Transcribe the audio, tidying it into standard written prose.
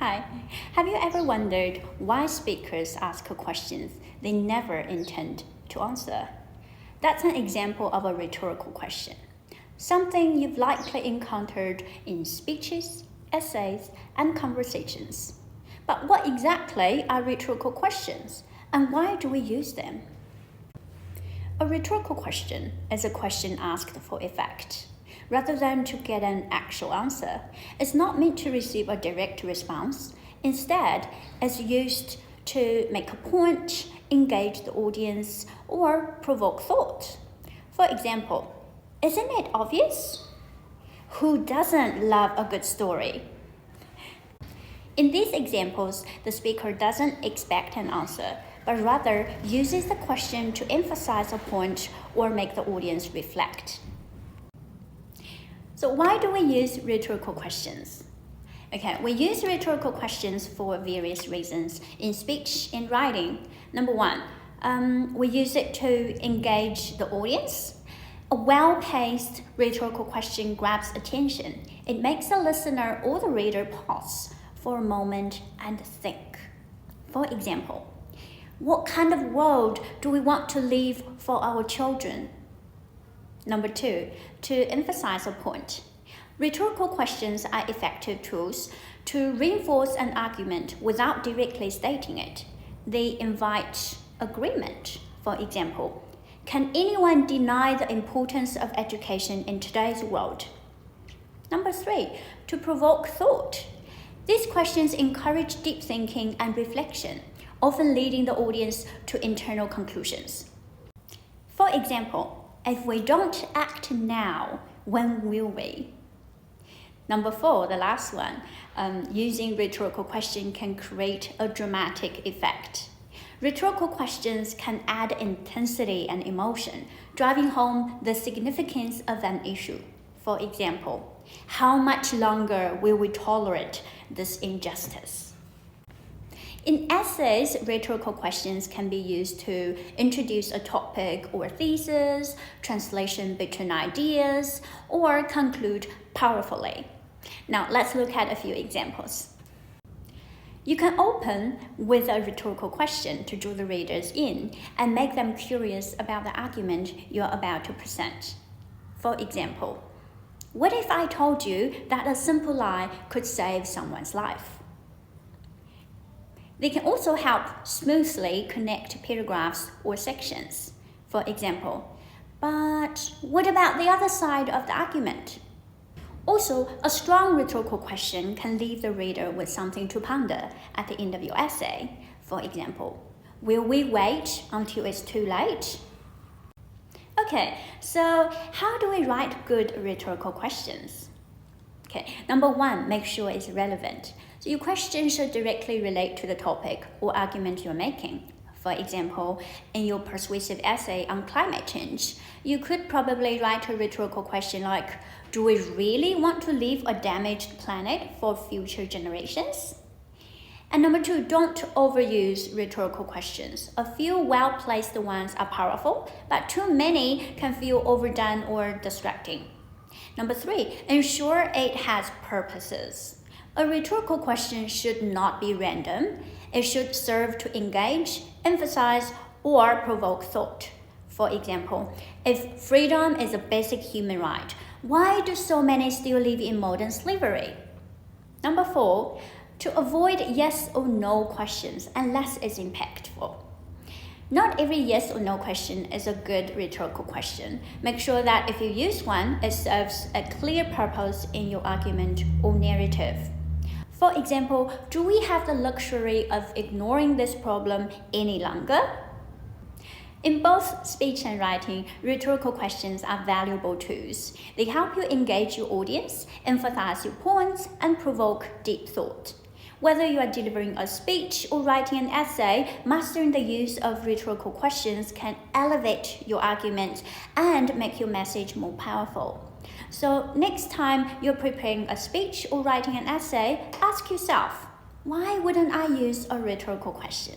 Hi, have you ever wondered why speakers ask questions they never intend to answer? That's an example of a rhetorical question, something you've likely encountered in speeches, essays, and conversations. But what exactly are rhetorical questions, and why do we use them? A rhetorical question is a question asked for effect. Rather than to get an actual answer, it's not meant to receive a direct response. Instead, it's used to make a point, engage the audience, or provoke thought. For example, isn't it obvious? Who doesn't love a good story? In these examples, the speaker doesn't expect an answer, but rather uses the question to emphasize a point or make the audience reflect. So why do we use rhetorical questions? Okay, we use rhetorical questions for various reasons in speech and writing. Number one, we use it to engage the audience. A well-paced rhetorical question grabs attention. It makes the listener or the reader pause for a moment and think. For example, what kind of world do we want to leave for our children? Number two, to emphasize a point. Rhetorical questions are effective tools to reinforce an argument without directly stating it. They invite agreement. For example, can anyone deny the importance of education in today's world? Number three, to provoke thought. These questions encourage deep thinking and reflection, often leading the audience to internal conclusions. For example, if we don't act now, when will we? Number four, the last one, using rhetorical question can create a dramatic effect. Rhetorical questions can add intensity and emotion, driving home the significance of an issue. For example, how much longer will we tolerate this injustice? In essays, rhetorical questions can be used to introduce a topic or thesis, translation between ideas, or conclude powerfully. Now, let's look at a few examples. You can open with a rhetorical question to draw the readers in and make them curious about the argument you're about to present. For example, what if I told you that a simple lie could save someone's life? They can also help smoothly connect paragraphs or sections. For example, but what about the other side of the argument? Also, a strong rhetorical question can leave the reader with something to ponder at the end of your essay. For example, will we wait until it's too late? Okay, so how do we write good rhetorical questions? Okay, number one, make sure it's relevant. So your question should directly relate to the topic or argument you're making. For example, in your persuasive essay on climate change, you could probably write a rhetorical question like, do we really want to leave a damaged planet for future generations? And number two, don't overuse rhetorical questions. A few well-placed ones are powerful, but too many can feel overdone or distracting. Number three, ensure it has purposes. A rhetorical question should not be random. It should serve to engage, emphasize, or provoke thought. For example, if freedom is a basic human right, why do so many still live in modern slavery? Number four, to avoid yes or no questions unless it's impactful. Not every yes or no question is a good rhetorical question. Make sure that if you use one, it serves a clear purpose in your argument or narrative. For example, do we have the luxury of ignoring this problem any longer? In both speech and writing, rhetorical questions are valuable tools. They help you engage your audience, emphasize your points, and provoke deep thought. Whether you are delivering a speech or writing an essay, mastering the use of rhetorical questions can elevate your argument and make your message more powerful. So next time you're preparing a speech or writing an essay, ask yourself, why wouldn't I use a rhetorical question?